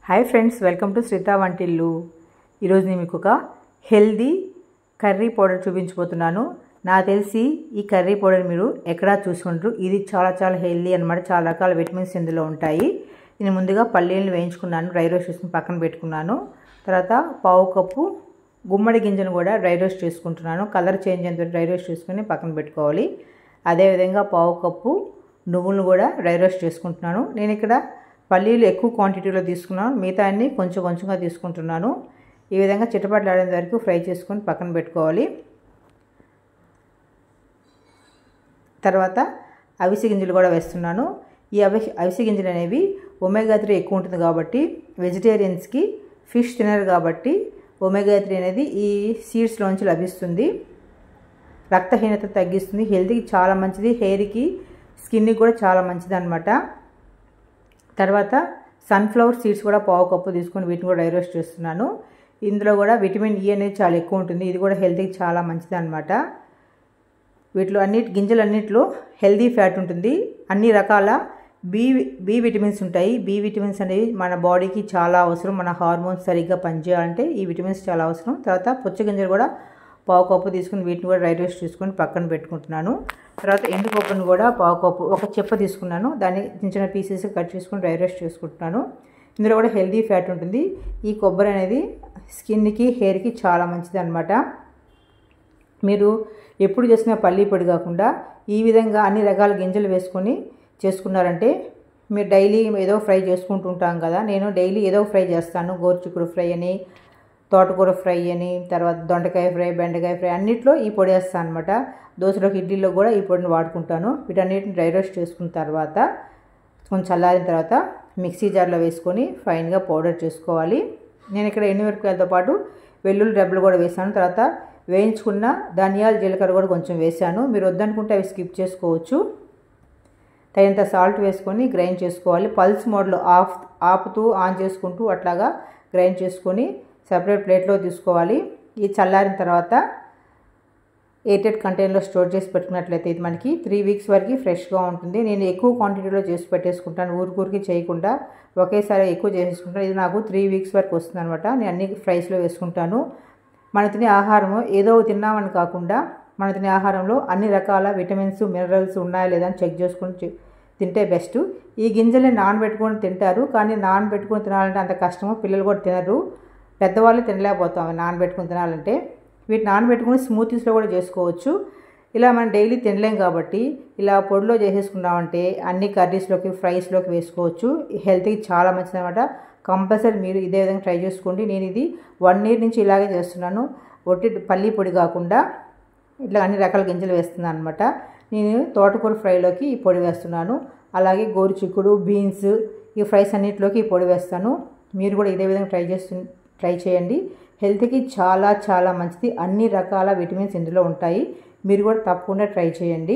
Hi friends, welcome to Sritha Vantillu. ఈరోజు నేను మీకు ఒక హెల్దీ కర్రీ పౌడర్ చూపించబోతున్నాను. నాకు తెలిసి ఈ కర్రీ పౌడర్ మీరు ఎక్కడా చూసుకుంటారు. ఇది చాలా చాలా హెల్దీ అనమాట. చాలా రకాల విటమిన్స్ ఇందులో ఉంటాయి. నేను ముందుగా పల్లీలను వేయించుకున్నాను, డ్రై రోస్ట్ చేసుకుని పక్కన పెట్టుకున్నాను. తర్వాత పావు కప్పు గుమ్మడి గింజను కూడా డ్రై రోస్ట్ చేసుకుంటున్నాను. కలర్ చేంజ్ అయిన డ్రై రోస్ట్ చేసుకుని పక్కన పెట్టుకోవాలి. అదేవిధంగా పావు కప్పు నువ్వులను కూడా డ్రై రోస్ట్ చేసుకుంటున్నాను. నేను ఇక్కడ పల్లీలు ఎక్కువ క్వాంటిటీలో తీసుకున్నాను, మిగతా అన్ని కొంచెం కొంచెంగా తీసుకుంటున్నాను. ఈ విధంగా చిటపటలాడేంత వరకు ఫ్రై చేసుకొని పక్కన పెట్టుకోవాలి. తర్వాత అవిసె గింజలు కూడా వేస్తున్నాను. ఈ అవిసె గింజలు అనేవి ఒమేగా 3 ఎక్కువ ఉంటుంది కాబట్టి వెజిటేరియన్స్కి ఫిష్ తినరు కాబట్టి ఒమేగా 3 అనేది ఈ సీడ్స్లోంచి లభిస్తుంది. రక్తహీనత తగ్గిస్తుంది, హెల్త్కి చాలా మంచిది, హెయిర్కి స్కిన్కి కూడా చాలా మంచిది అనమాట. తర్వాత సన్ఫ్లవర్ సీడ్స్ కూడా పావు కప్పు తీసుకొని వీటిని కూడా డ్రై రోస్ట్ చేస్తున్నాను. ఇందులో కూడా విటమిన్ ఈ అనేది చాలా ఎక్కువ ఉంటుంది. ఇది కూడా హెల్త్కి చాలా మంచిది అనమాట. వీటిలో గింజలన్నిటిలో హెల్దీ ఫ్యాట్ ఉంటుంది. అన్ని రకాల బి విటమిన్స్ ఉంటాయి. బి విటమిన్స్ అనేవి మన బాడీకి చాలా అవసరం. మన హార్మోన్స్ సరిగ్గా పనిచేయాలంటే ఈ విటమిన్స్ చాలా అవసరం. తర్వాత పుచ్చగింజలు కూడా పావు కప్పు తీసుకుని వీటిని కూడా డ్రై రోస్ట్ చేసుకొని పక్కన పెట్టుకుంటున్నాను. తర్వాత ఎండు కొబ్బరిని కూడా పావు కప్పు, ఒక చెప్ప తీసుకున్నాను, దాన్ని చిన్న చిన్న పీసెస్ కట్ చేసుకొని డ్రై రోస్ట్ చేసుకుంటున్నాను. ఇందులో కూడా హెల్దీ ఫ్యాట్ ఉంటుంది. ఈ కొబ్బరి అనేది స్కిన్కి, హెయిర్కి చాలా మంచిది అనమాట. మీరు ఎప్పుడు చేసిన పల్లీ పొడి కాకుండా ఈ విధంగా అన్ని రకాల గింజలు వేసుకొని చేసుకున్నారంటే, మీరు డైలీ ఏదో ఫ్రై చేసుకుంటూ ఉంటాం కదా, నేను డైలీ ఏదో ఫ్రై చేస్తాను. గోరుచిక్కుడు ఫ్రై అని, తోటకూర ఫ్రై అని, తర్వాత దొండకాయ ఫ్రై, బెండకాయ ఫ్రై అన్నిట్లో ఈ పొడి వేస్తాను అనమాట. దోశలోకి, ఇడ్లీలో కూడా ఈ పొడిని వాడుకుంటాను. వీటన్నిటిని డ్రై రోస్ట్ చేసుకున్న తర్వాత కొంచెం చల్లారిన తర్వాత మిక్సీ జార్లో వేసుకొని ఫైన్గా పౌడర్ చేసుకోవాలి. నేను ఇక్కడ ఎండుమిరపకాయలతో పాటు వెల్లుల్లి రెబ్బలు కూడా వేసాను. తర్వాత వేయించుకున్న ధనియాలు, జీలకర్ర కూడా కొంచెం వేసాను. మీరు వద్దనుకుంటే అవి స్కిప్ చేసుకోవచ్చు. తగినంత సాల్ట్ వేసుకొని గ్రైండ్ చేసుకోవాలి. పల్స్ మోడ్లో ఆపుతూ ఆన్ చేసుకుంటూ అట్లాగా గ్రైండ్ చేసుకొని సపరేట్ ప్లేట్లో తీసుకోవాలి. ఇది చల్లారిన తర్వాత ఎయిర్టైట్ కంటైనర్లో స్టోర్ చేసి పెట్టుకున్నట్లయితే ఇది మనకి 3 వీక్స్ వరకు ఫ్రెష్గా ఉంటుంది. నేను ఎక్కువ క్వాంటిటీలో చేసి పెట్టేసుకుంటాను, ఊరికి చేయకుండా ఒకేసారి ఎక్కువ చేసేసుకుంటాను. ఇది నాకు 3 వీక్స్ వరకు వస్తుంది అనమాట. నేను అన్ని ఫ్రైస్లో వేసుకుంటాను. మనం తినే ఆహారము ఏదో తిన్నామని కాకుండా మనం తినే ఆహారంలో అన్ని రకాల విటమిన్స్, మినరల్స్ ఉన్నాయా లేదా అని చెక్ చేసుకొని తింటే బెస్ట్. ఈ గింజల్ని నానబెట్టుకొని తింటారు, కానీ నానబెట్టుకొని తినాలంటే అంత కష్టము, పిల్లలు కూడా తినరు, పెద్దవాళ్ళు తినలేకపోతాం నానబెట్టుకుని తినాలంటే. వీటి నానబెట్టుకుని స్మూతీస్లో కూడా చేసుకోవచ్చు. ఇలా మనం డైలీ తినలేం కాబట్టి ఇలా పొడిలో చేసేసుకున్నామంటే అన్ని కర్రీస్లోకి, ఫ్రైస్లోకి వేసుకోవచ్చు. హెల్త్కి చాలా మంచిది అనమాట. కంపల్సరీ మీరు ఇదే విధంగా ట్రై చేసుకోండి. నేను ఇది 1 ఇయర్ నుంచి ఇలాగే చేస్తున్నాను. ఒట్టి పల్లీ పొడి కాకుండా ఇట్లా అన్ని రకాల గింజలు వేస్తున్నాను అనమాట. నేను తోటకూర ఫ్రైలోకి ఈ పొడి వేస్తున్నాను. అలాగే గోరుచిక్కుడు, బీన్స్, ఈ ఫ్రైస్ అన్నింటిలోకి ఈ పొడి వేస్తాను. మీరు కూడా ఇదే విధంగా ట్రై చేయండి. హెల్త్కి చాలా చాలా మంచిది. అన్ని రకాల విటమిన్స్ ఇందులో ఉంటాయి. మీరు కూడా తప్పకుండా ట్రై చేయండి.